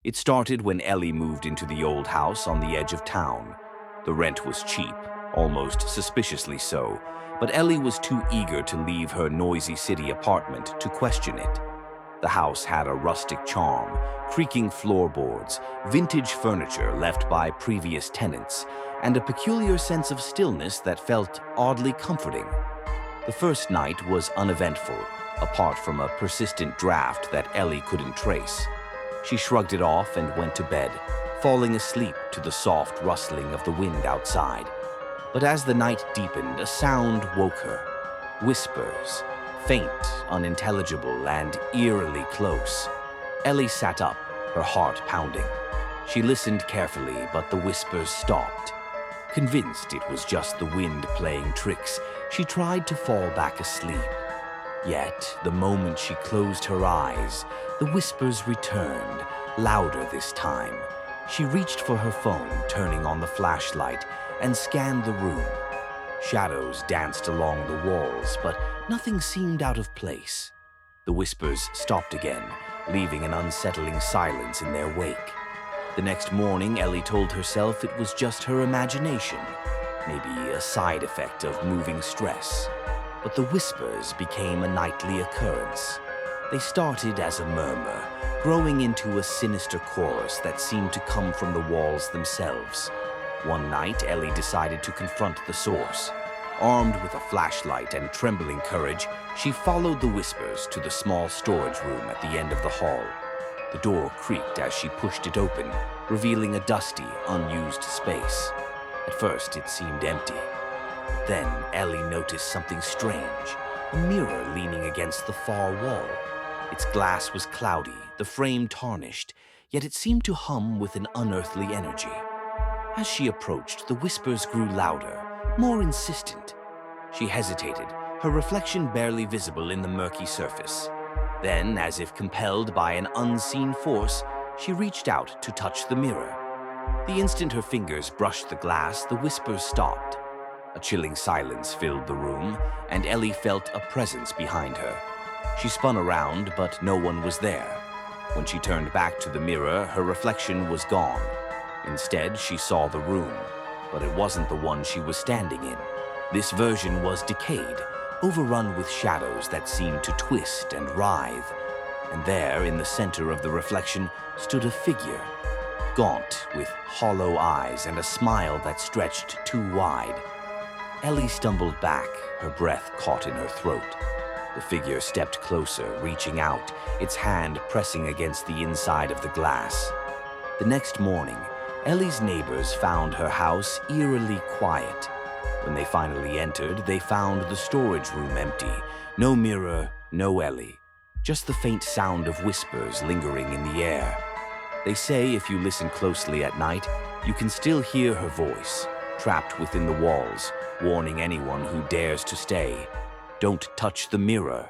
It started when Ellie moved into the old house on the edge of town. The rent was cheap, almost suspiciously so, but Ellie was too eager to leave her noisy city apartment to question it. The house had a rustic charm, creaking floorboards, vintage furniture left by previous tenants, and a peculiar sense of stillness that felt oddly comforting. The first night was uneventful, apart from a persistent draft that Ellie couldn't trace. She shrugged it off and went to bed, falling asleep to the soft rustling of the wind outside. But as the night deepened, a sound woke her. Whispers, faint, unintelligible, and eerily close. Ellie sat up, her heart pounding. She listened carefully, but the whispers stopped. Convinced it was just the wind playing tricks, she tried to fall back asleep. Yet, the moment she closed her eyes, the whispers returned, louder this time. She reached for her phone, turning on the flashlight, and scanned the room. Shadows danced along the walls, but nothing seemed out of place. The whispers stopped again, leaving an unsettling silence in their wake. The next morning, Ellie told herself it was just her imagination, maybe a side effect of moving stress. But the whispers became a nightly occurrence. They started as a murmur, growing into a sinister chorus that seemed to come from the walls themselves. One night, Ellie decided to confront the source. Armed with a flashlight and trembling courage, she followed the whispers to the small storage room at the end of the hall. The door creaked as she pushed it open, revealing a dusty, unused space. At first, it seemed empty. Then Ellie noticed something strange, a mirror leaning against the far wall. Its glass was cloudy, the frame tarnished, yet it seemed to hum with an unearthly energy. As she approached, the whispers grew louder, more insistent. She hesitated, her reflection barely visible in the murky surface. Then, as if compelled by an unseen force, she reached out to touch the mirror. The instant her fingers brushed the glass, the whispers stopped. A chilling silence filled the room, and Ellie felt a presence behind her. She spun around, but no one was there. When she turned back to the mirror, her reflection was gone. Instead, she saw the room, but it wasn't the one she was standing in. This version was decayed, overrun with shadows that seemed to twist and writhe. And there, in the center of the reflection, stood a figure, gaunt, with hollow eyes and a smile that stretched too wide. Ellie stumbled back, her breath caught in her throat. The figure stepped closer, reaching out, its hand pressing against the inside of the glass. The next morning, Ellie's neighbors found her house eerily quiet. When they finally entered, they found the storage room empty. No mirror, no Ellie. Just the faint sound of whispers lingering in the air. They say if you listen closely at night, you can still hear her voice, trapped within the walls, warning anyone who dares to stay. Don't touch the mirror.